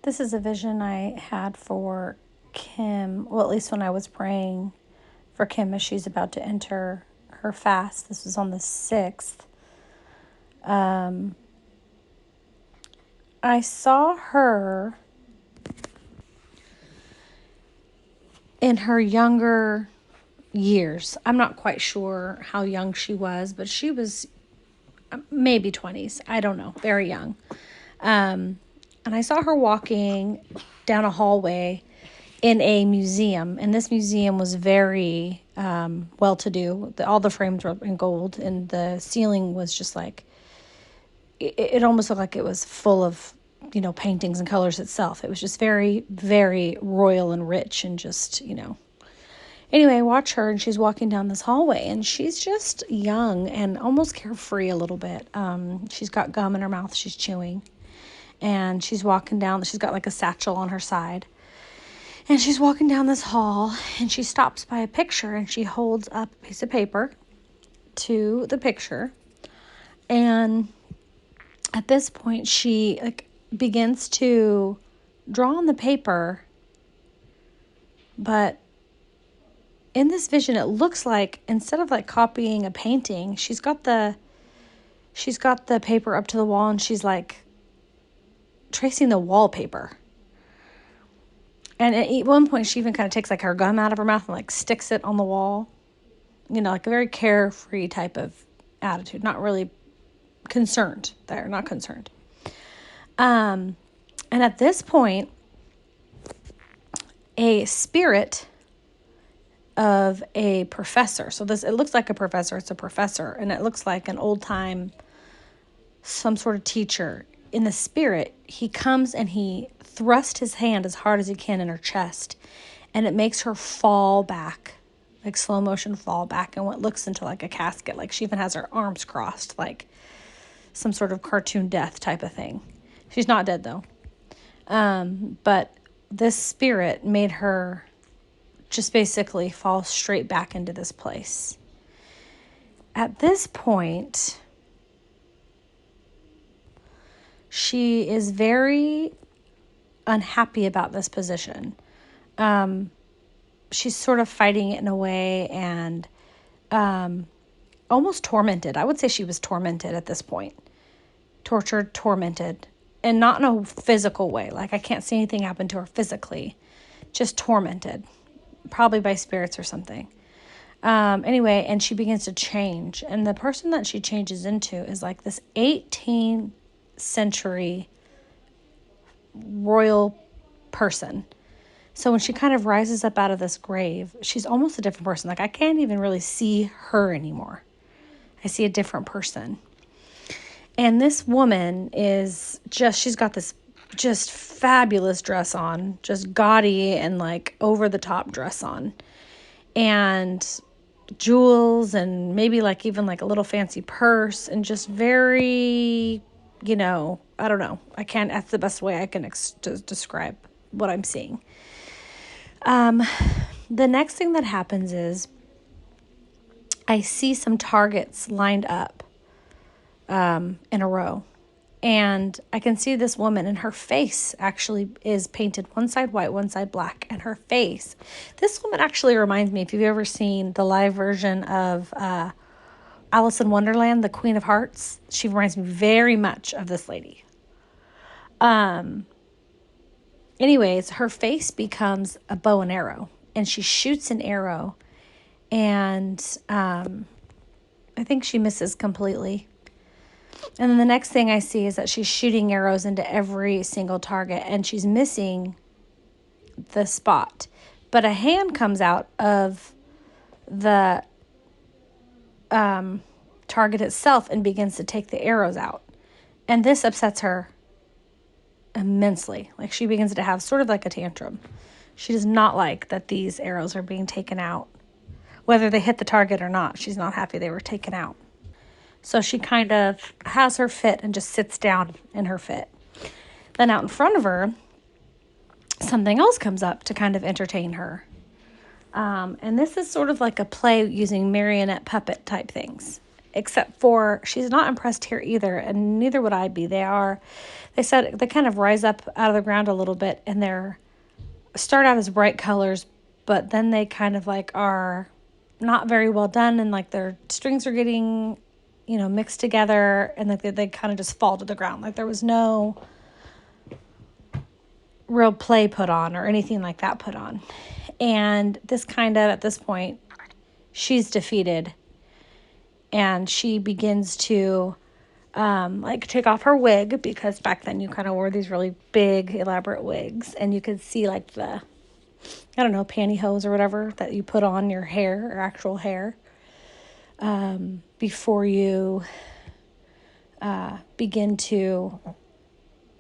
This is a vision I had for Kim, well, at least when I was praying for Kim as she's about to enter her fast. This was on the 6th. I saw her in her younger years. I'm not quite sure how young she was, but she was maybe 20s. I don't know, very young. And I saw her walking down a hallway in a museum, and this museum was very well-to-do. All the frames were in gold, and the ceiling was just like, it almost looked like it was full of, paintings and colors itself. It was just very, very royal and rich and just, Anyway, I watch her, and she's walking down this hallway, and she's just young and almost carefree a little bit. She's got gum in her mouth she's chewing, and she's walking down. She's got like a satchel on her side, and she's walking down this hall, and she stops by a picture, and she holds up a piece of paper to the picture, and at this point, she begins to draw on the paper, but in this vision, it looks like instead of copying a painting, she's got the paper up to the wall, and she's tracing the wallpaper. And at one point, she even kind of takes her gum out of her mouth and sticks it on the wall. A very carefree type of attitude, not really concerned there, not concerned. And at this point, a spirit of a professor. So it looks like a professor. It's a professor, and it looks like an old time, some sort of teacher. In the spirit, he comes and he thrusts his hand as hard as he can in her chest, and it makes her fall back, slow motion fall back, and what looks into a casket. She even has her arms crossed, like some sort of cartoon death type of thing. She's not dead though. But this spirit made her just basically fall straight back into this place. At this point, she is very unhappy about this position. She's sort of fighting it in a way, and almost tormented. I would say she was tormented at this point. Tortured, tormented, and not in a physical way. I can't see anything happen to her physically. Just tormented. Probably by spirits or something. Anyway, and she begins to change. And the person that she changes into is this 18th century royal person. So when she kind of rises up out of this grave, she's almost a different person. I can't even really see her anymore. I see a different person. And this woman is she's got this just fabulous dress on, just gaudy and over the top dress on, and jewels, and maybe even a little fancy purse, and just very, I don't know. That's the best way I can describe what I'm seeing. The next thing that happens is I see some targets lined up in a row. And I can see this woman, and her face actually is painted one side white, one side black. And her face, this woman actually reminds me, if you've ever seen the live version of Alice in Wonderland, the Queen of Hearts, she reminds me very much of this lady. Anyways, her face becomes a bow and arrow, and she shoots an arrow, and I think she misses completely. And then the next thing I see is that she's shooting arrows into every single target, and she's missing the spot. But a hand comes out of the target itself and begins to take the arrows out. And this upsets her immensely. She begins to have sort of a tantrum. She does not like that these arrows are being taken out. Whether they hit the target or not, she's not happy they were taken out. So she kind of has her fit and just sits down in her fit. Then out in front of her, something else comes up to kind of entertain her. And this is sort of like a play using marionette puppet type things. except for she's not impressed here either, and neither would I be. They said they kind of rise up out of the ground a little bit, and they're start out as bright colors, but then they kind of like are not very well done, and like their strings are getting, mixed together, and like they kind of just fall to the ground. Like there was no real play put on or anything like that put on. And this kind of, at this point, she's defeated, and she begins to take off her wig, because back then you kind of wore these really big, elaborate wigs, and you could see like the, I don't know, pantyhose or whatever that you put on your hair, or actual hair, before you begin to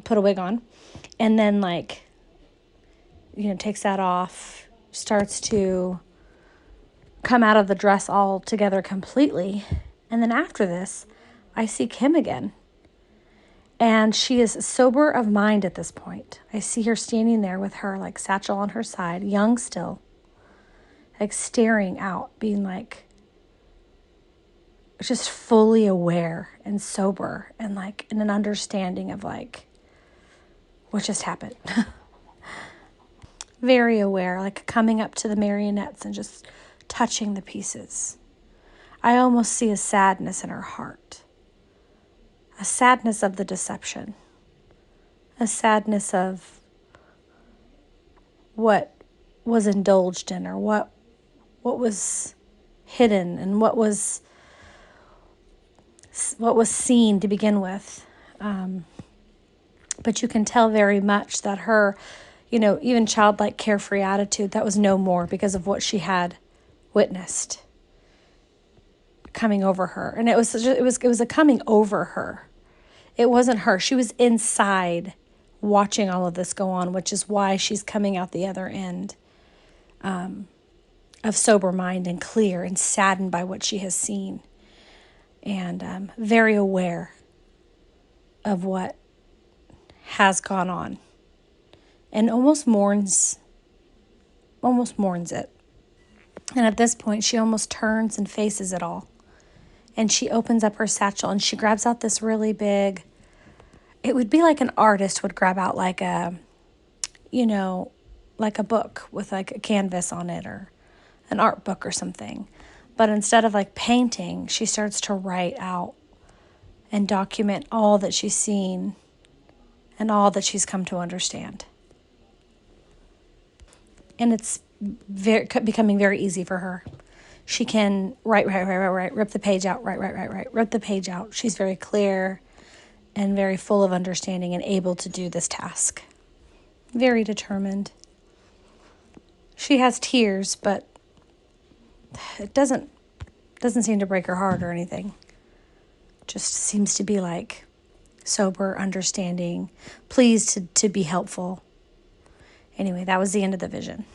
put a wig on. And then takes that off, starts to come out of the dress all together completely. And then after this, I see Kim again. And she is sober of mind at this point. I see her standing there with her satchel on her side, young still, staring out, being just fully aware and sober, and in an understanding of what just happened. Very aware, coming up to the marionettes and just touching the pieces. I almost see a sadness in her heart. A sadness of the deception. A sadness of what was indulged in, or what was hidden, and what was seen to begin with. But you can tell very much that her, even childlike, carefree attitude, that was no more, because of what she had witnessed coming over her. And it was a coming over her. It wasn't her. She was inside watching all of this go on, which is why she's coming out the other end of sober mind and clear and saddened by what she has seen, and very aware of what has gone on, and almost mourns it. And at this point, she almost turns and faces it all. And she opens up her satchel, and she grabs out this really big, it would be like an artist would grab out a book with a canvas on it, or an art book or something. But instead of painting, she starts to write out and document all that she's seen and all that she's come to understand. And it's becoming very easy for her. She can write, rip the page out, rip the page out. She's very clear and very full of understanding and able to do this task. Very determined. She has tears, but it doesn't seem to break her heart or anything. Just seems to be sober, understanding, pleased to be helpful. Anyway, that was the end of the vision.